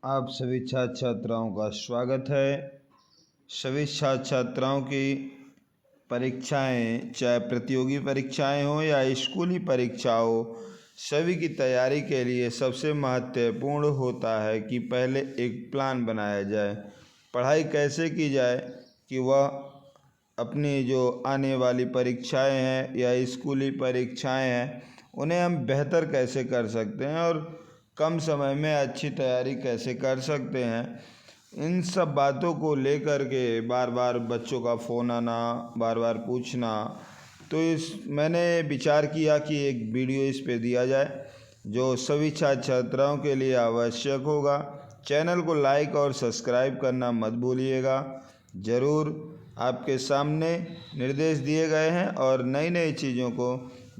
आप सभी छात्र छात्राओं का स्वागत है। सभी छात्र छात्राओं की परीक्षाएं, चाहे प्रतियोगी परीक्षाएं हो या स्कूली परीक्षा हो, सभी की तैयारी के लिए सबसे महत्वपूर्ण होता है कि पहले एक प्लान बनाया जाए। पढ़ाई कैसे की जाए कि वह अपनी जो आने वाली परीक्षाएं हैं या स्कूली परीक्षाएं हैं उन्हें हम बेहतर कैसे कर सकते हैं और कम समय में अच्छी तैयारी कैसे कर सकते हैं। इन सब बातों को लेकर के बार बार बच्चों का फ़ोन आना, बार बार पूछना, तो मैंने विचार किया कि एक वीडियो इस पे दिया जाए जो सभी छात्र छात्राओं के लिए आवश्यक होगा। चैनल को लाइक और सब्सक्राइब करना मत भूलिएगा। ज़रूर आपके सामने निर्देश दिए गए हैं और नई नई चीज़ों को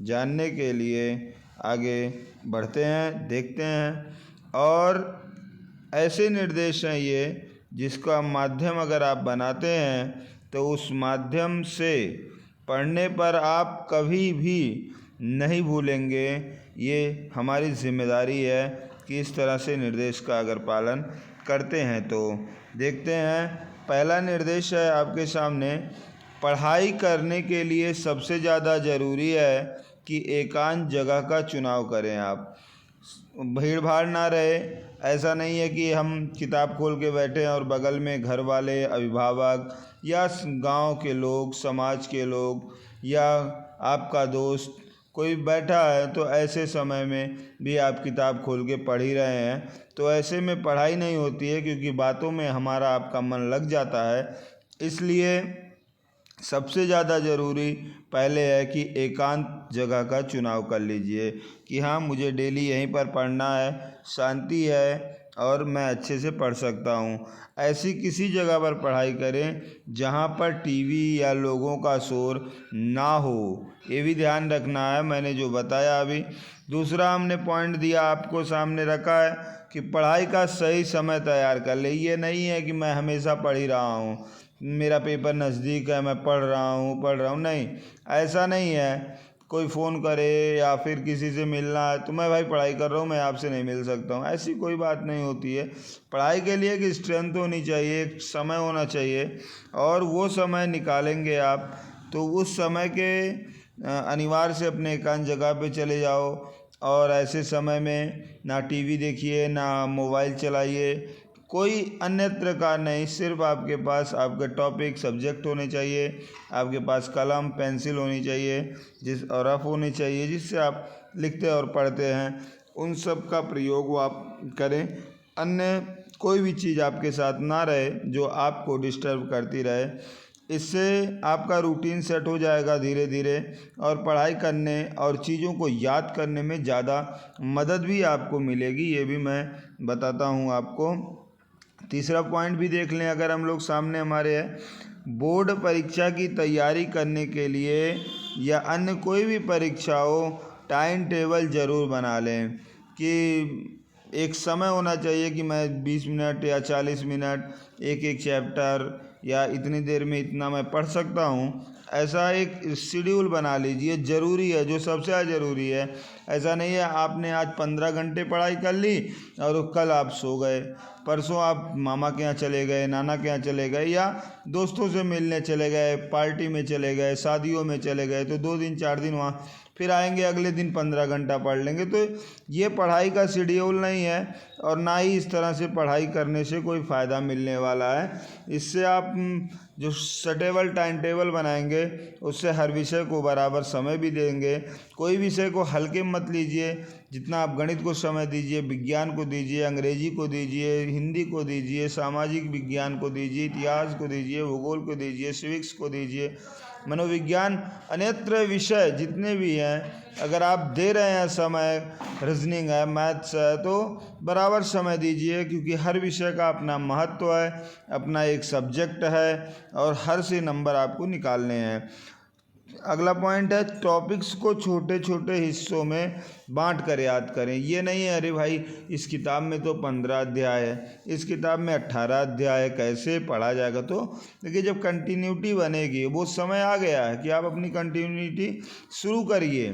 जानने के लिए आगे बढ़ते हैं, देखते हैं। और ऐसे निर्देश हैं ये जिसका माध्यम अगर आप बनाते हैं तो उस माध्यम से पढ़ने पर आप कभी भी नहीं भूलेंगे। ये हमारी जिम्मेदारी है कि इस तरह से निर्देश का अगर पालन करते हैं तो देखते हैं। पहला निर्देश है आपके सामने, पढ़ाई करने के लिए सबसे ज़्यादा ज़रूरी है कि एकांत जगह का चुनाव करें। आप भीड़ भाड़ ना रहे। ऐसा नहीं है कि हम किताब खोल के बैठे हैं और बगल में घर वाले, अभिभावक या गांव के लोग, समाज के लोग या आपका दोस्त कोई बैठा है, तो ऐसे समय में भी आप किताब खोल के पढ़ ही रहे हैं, तो ऐसे में पढ़ाई नहीं होती है, क्योंकि बातों में हमारा आपका मन लग जाता है। इसलिए सबसे ज़्यादा ज़रूरी पहले है कि एकांत जगह का चुनाव कर लीजिए कि हाँ, मुझे डेली यहीं पर पढ़ना है, शांति है और मैं अच्छे से पढ़ सकता हूँ। ऐसी किसी जगह पर पढ़ाई करें जहाँ पर टीवी या लोगों का शोर ना हो, ये भी ध्यान रखना है, मैंने जो बताया अभी। दूसरा हमने पॉइंट दिया, आपको सामने रखा है कि पढ़ाई का सही समय तैयार कर ले। ये नहीं है कि मैं हमेशा पढ़ ही रहा हूँ, मेरा पेपर नज़दीक है, मैं पढ़ रहा हूँ, नहीं, ऐसा नहीं है। कोई फ़ोन करे या फिर किसी से मिलना है तो मैं भाई पढ़ाई कर रहा हूँ, मैं आपसे नहीं मिल सकता हूँ, ऐसी कोई बात नहीं होती है। पढ़ाई के लिए एक स्ट्रेंथ होनी चाहिए, एक समय होना चाहिए, और वो समय निकालेंगे आप तो उस समय के अनिवार्य से अपने एकांत जगह पे चले जाओ। और ऐसे समय में ना टीवी देखिए, ना मोबाइल चलाइए, कोई अन्यत्र का नहीं, सिर्फ आपके पास आपके टॉपिक सब्जेक्ट होने चाहिए, आपके पास कलम पेंसिल होनी चाहिए और रफ होनी चाहिए, जिससे आप लिखते और पढ़ते हैं। उन सब का प्रयोग आप करें। अन्य कोई भी चीज़ आपके साथ ना रहे जो आपको डिस्टर्ब करती रहे। इससे आपका रूटीन सेट हो जाएगा धीरे धीरे, और पढ़ाई करने और चीज़ों को याद करने में ज़्यादा मदद भी आपको मिलेगी, ये भी मैं बताता हूँ आपको। तीसरा पॉइंट भी देख लें अगर हम लोग सामने हमारे है, बोर्ड परीक्षा की तैयारी करने के लिए या अन्य कोई भी परीक्षा हो, टाइम टेबल ज़रूर बना लें कि एक समय होना चाहिए कि मैं 20 मिनट या 40 मिनट एक एक चैप्टर या इतनी देर में इतना मैं पढ़ सकता हूँ। ऐसा एक शेड्यूल बना लीजिए, ज़रूरी है, जो सबसे ज़्यादा ज़रूरी है। ऐसा नहीं है आपने आज 15 घंटे पढ़ाई कर ली और कल आप सो गए, परसों आप मामा के यहाँ चले गए, नाना के यहाँ चले गए, या दोस्तों से मिलने चले गए, पार्टी में चले गए, शादियों में चले गए, तो 2 दिन 4 दिन वहाँ, फिर आएंगे अगले दिन 15 घंटा पढ़ लेंगे। तो ये पढ़ाई का शेड्यूल नहीं है, और ना ही इस तरह से पढ़ाई करने से कोई फ़ायदा मिलने वाला है। इससे आप जो सटेबल टाइम टेबल बनाएंगे उससे हर विषय को बराबर समय भी देंगे। कोई विषय को हल्के मत लीजिए, जितना आप गणित को समय दीजिए, विज्ञान को दीजिए, अंग्रेजी को दीजिए, हिंदी को दीजिए, सामाजिक विज्ञान को दीजिए, इतिहास को दीजिए, भूगोल को दीजिए, सिविक्स को दीजिए, मनोविज्ञान, अन्यत्र विषय जितने भी हैं, अगर आप दे रहे हैं समय, रीजनिंग है, मैथ्स है, तो बराबर समय दीजिए, क्योंकि हर विषय का अपना महत्व है, अपना एक सब्जेक्ट है, और हर से नंबर आपको निकालने हैं। अगला पॉइंट है, टॉपिक्स को छोटे छोटे हिस्सों में बांट कर याद करें। ये नहीं है अरे भाई इस किताब में तो 15 अध्याय है, इस किताब में 18 अध्याय है, कैसे पढ़ा जाएगा। तो देखिए, जब कंटिन्यूटी बनेगी, वो समय आ गया है कि आप अपनी कंटिन्यूटी शुरू करिए।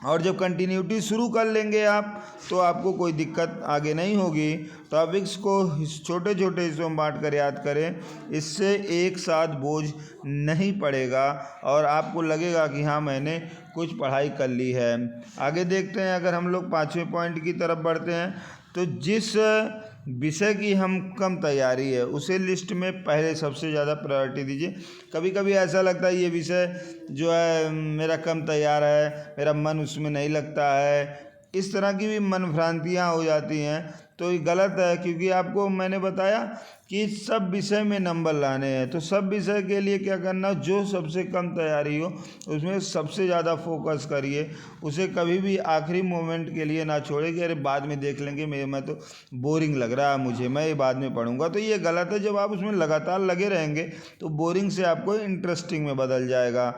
और जब कंटिन्यूटी शुरू कर लेंगे आप तो आपको कोई दिक्कत आगे नहीं होगी। टॉपिक्स को छोटे छोटे हिस्सों में बांट कर याद करें, इससे एक साथ बोझ नहीं पड़ेगा और आपको लगेगा कि हाँ मैंने कुछ पढ़ाई कर ली है। आगे देखते हैं, अगर हम लोग 5वें पॉइंट की तरफ बढ़ते हैं तो जिस विषय की हम कम तैयारी है उसे लिस्ट में पहले सबसे ज़्यादा प्रायोरिटी दीजिए। कभी कभी ऐसा लगता है ये विषय जो है मेरा कम तैयार है, मेरा मन उसमें नहीं लगता है, इस तरह की भी मन भ्रांतियाँ हो जाती हैं, तो ये गलत है। क्योंकि आपको मैंने बताया कि सब विषय में नंबर लाने हैं, तो सब विषय के लिए क्या करना, जो सबसे कम तैयारी हो उसमें सबसे ज़्यादा फोकस करिए, उसे कभी भी आखिरी मोमेंट के लिए ना छोड़े कि अरे बाद में देख लेंगे, मैं तो बोरिंग लग रहा है मुझे, मैं ये बाद में पढ़ूंगा। तो ये गलत है। जब आप उसमें लगातार लगे रहेंगे तो बोरिंग से आपको इंटरेस्टिंग में बदल जाएगा।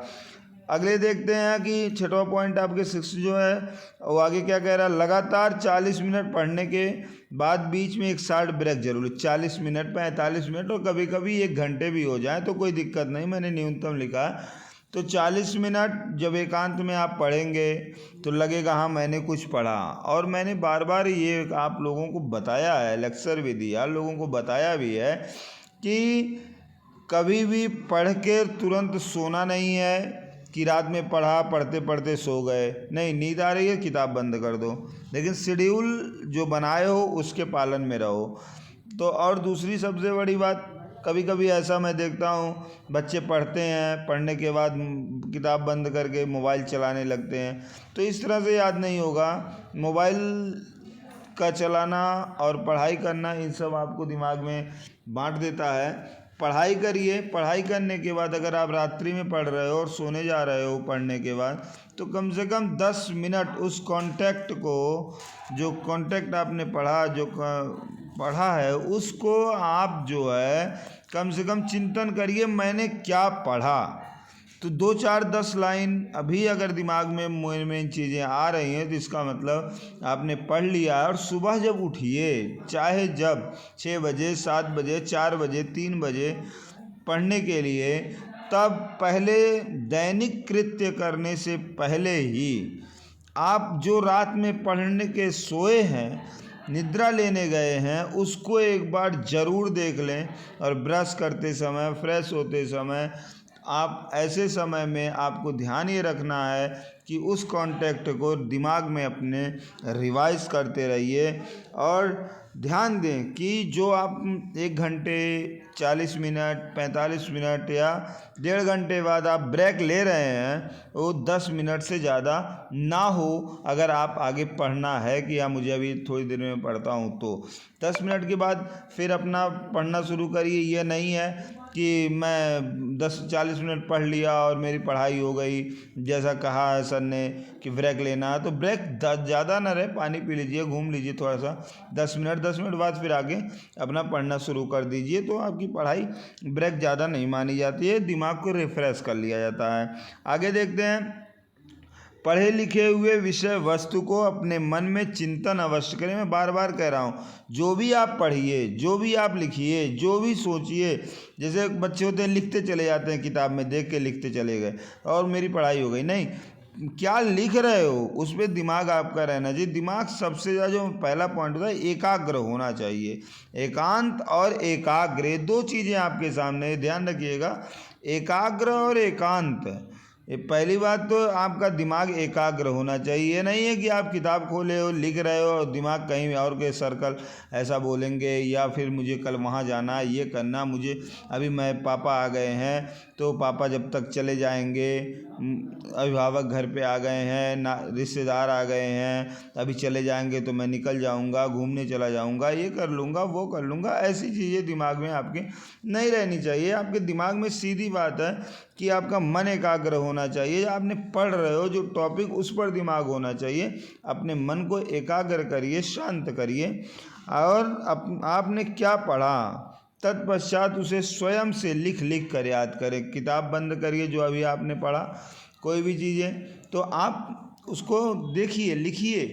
अगले देखते हैं कि 6वां पॉइंट आपके 6 जो है वो आगे क्या कह रहा है, लगातार 40 मिनट पढ़ने के बाद बीच में एक शॉर्ट ब्रेक जरूर, 40 मिनट 45 मिनट और कभी कभी 1 घंटे भी हो जाए तो कोई दिक्कत नहीं, मैंने न्यूनतम लिखा है। तो 40 मिनट जब एकांत में आप पढ़ेंगे तो लगेगा हाँ मैंने कुछ पढ़ा। और मैंने बार बार ये आप लोगों को बताया है, लेक्चर भी दिया, लोगों को बताया भी है कि कभी भी पढ़ के तुरंत सोना नहीं है कि रात में पढ़ा, पढ़ते पढ़ते सो गए, नहीं, नींद आ रही है किताब बंद कर दो, लेकिन शेड्यूल जो बनाए हो उसके पालन में रहो। तो और दूसरी सबसे बड़ी बात, कभी कभी ऐसा मैं देखता हूँ बच्चे पढ़ते हैं, पढ़ने के बाद किताब बंद करके मोबाइल चलाने लगते हैं, तो इस तरह से याद नहीं होगा। मोबाइल का चलाना और पढ़ाई करना इन सब आपको दिमाग में बांट देता है। पढ़ाई करिए, पढ़ाई करने के बाद अगर आप रात्रि में पढ़ रहे हो और सोने जा रहे हो पढ़ने के बाद, तो कम से कम 10 मिनट उस कॉन्टेक्ट को, जो कॉन्टेक्ट आपने पढ़ा है उसको आप जो है कम से कम चिंतन करिए, मैंने क्या पढ़ा। तो 2 4 10 लाइन अभी अगर दिमाग में मेन चीज़ें आ रही हैं तो इसका मतलब आपने पढ़ लिया है। और सुबह जब उठिए, चाहे जब 6 बजे 7 बजे 4 बजे 3 बजे पढ़ने के लिए, तब पहले दैनिक कृत्य करने से पहले ही आप जो रात में पढ़ने के सोए हैं, निद्रा लेने गए हैं, उसको एक बार ज़रूर देख लें। और ब्रश करते समय, फ्रेश होते समय, आप ऐसे समय में आपको ध्यान ये रखना है कि उस कॉन्टेक्ट को दिमाग में अपने रिवाइज करते रहिए। और ध्यान दें कि जो आप 1 घंटे 40 मिनट 45 मिनट या 1.5 घंटे बाद आप ब्रेक ले रहे हैं, वो 10 मिनट से ज़्यादा ना हो। अगर आप आगे पढ़ना है कि या मुझे अभी थोड़ी देर में पढ़ता हूँ, तो 10 मिनट के बाद फिर अपना पढ़ना शुरू करिए। ये नहीं है कि मैं 40 मिनट पढ़ लिया और मेरी पढ़ाई हो गई, जैसा कहा है सर ने कि ब्रेक लेना है, तो ब्रेक ज़्यादा ना रहे, पानी पी लीजिए, घूम लीजिए थोड़ा सा, 10 मिनट बाद फिर आगे अपना पढ़ना शुरू कर दीजिए। तो आपकी पढ़ाई ब्रेक ज़्यादा नहीं मानी जाती है, दिमाग को रिफ्रेश कर लिया जाता है। आगे देखते हैं, पढ़े लिखे हुए विषय वस्तु को अपने मन में चिंतन अवश्य करें। मैं बार बार कह रहा हूँ, जो भी आप पढ़िए, जो भी आप लिखिए, जो भी सोचिए, जैसे बच्चे होते हैं लिखते चले जाते हैं, किताब में देख के लिखते चले गए और मेरी पढ़ाई हो गई, नहीं, क्या लिख रहे हो उस पर दिमाग आपका रहना चाहिए। दिमाग सबसे ज़्यादा, जो पहला पॉइंट होता है, एकाग्र होना चाहिए। एकांत और एकाग्र, 2 चीज़ें आपके सामने, ध्यान रखिएगा, एकाग्र और एकांत। ये पहली बात, तो आपका दिमाग एकाग्र होना चाहिए। ये नहीं है कि आप किताब खोले हो, लिख रहे हो और दिमाग कहीं और के सर्कल ऐसा बोलेंगे, या फिर मुझे कल वहाँ जाना, ये करना, मुझे अभी मैं पापा आ गए हैं तो पापा जब तक चले जाएंगे, अभिभावक घर पे आ गए हैं, ना रिश्तेदार आ गए हैं, अभी चले जाएंगे तो मैं निकल जाऊंगा, घूमने चला जाऊंगा, ये कर लूँगा, वो कर लूँगा, ऐसी चीज़ें दिमाग में आपके नहीं रहनी चाहिए। आपके दिमाग में सीधी बात है कि आपका मन एकाग्र होना चाहिए। आपने पढ़ रहे हो जो टॉपिक, उस पर दिमाग होना चाहिए। अपने मन को एकाग्र करिए, शांत करिए, और आपने क्या पढ़ा तत्पश्चात उसे स्वयं से लिख लिख कर याद करें। किताब बंद करिए, जो अभी आपने पढ़ा कोई भी चीज़ें, तो आप उसको देखिए, लिखिए,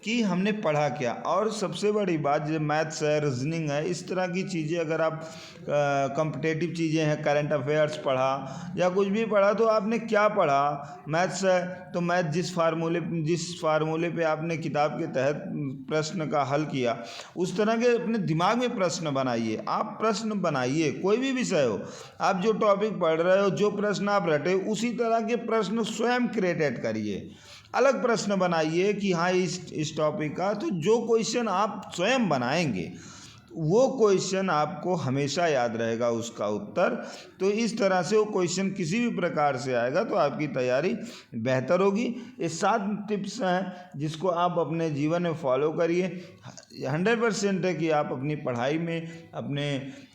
कि हमने पढ़ा क्या। और सबसे बड़ी बात, जो मैथ्स है, रीजनिंग है, इस तरह की चीज़ें अगर आप कॉम्पिटेटिव चीज़ें हैं, करंट अफेयर्स पढ़ा या कुछ भी पढ़ा, तो आपने क्या पढ़ा। मैथ्स है तो मैथ जिस फार्मूले पे आपने किताब के तहत प्रश्न का हल किया, उस तरह के अपने दिमाग में प्रश्न बनाइए। आप प्रश्न बनाइए, कोई भी विषय हो, आप जो टॉपिक पढ़ रहे हो, जो प्रश्न आप रटे, उसी तरह के प्रश्न स्वयं क्रिएटेड करिए। अलग प्रश्न बनाइए कि हाँ इस टॉपिक का, तो जो क्वेश्चन आप स्वयं बनाएंगे वो क्वेश्चन आपको हमेशा याद रहेगा उसका उत्तर। तो इस तरह से वो क्वेश्चन किसी भी प्रकार से आएगा तो आपकी तैयारी बेहतर होगी। ये 7 टिप्स हैं जिसको आप अपने जीवन में फॉलो करिए। 100% है कि आप अपनी पढ़ाई में, अपने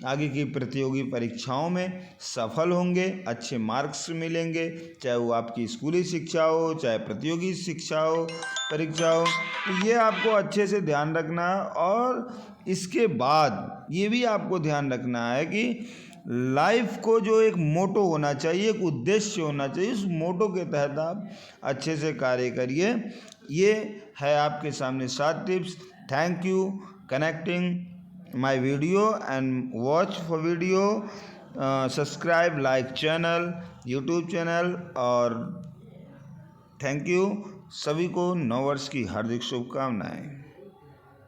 आगे की प्रतियोगी परीक्षाओं में सफल होंगे, अच्छे मार्क्स मिलेंगे, चाहे वो आपकी स्कूली शिक्षा हो, चाहे प्रतियोगी शिक्षा हो, परीक्षा हो। तो ये आपको अच्छे से ध्यान रखना है। और इसके बाद ये भी आपको ध्यान रखना है कि लाइफ को जो एक मोटो होना चाहिए, एक उद्देश्य होना चाहिए, उस मोटो के तहत आप अच्छे से कार्य करिए। ये है आपके सामने 7 tips. Thank you connecting my video and watch for video, subscribe, like channel, YouTube channel. और थैंक यू। सभी को नववर्ष की हार्दिक शुभकामनाएं।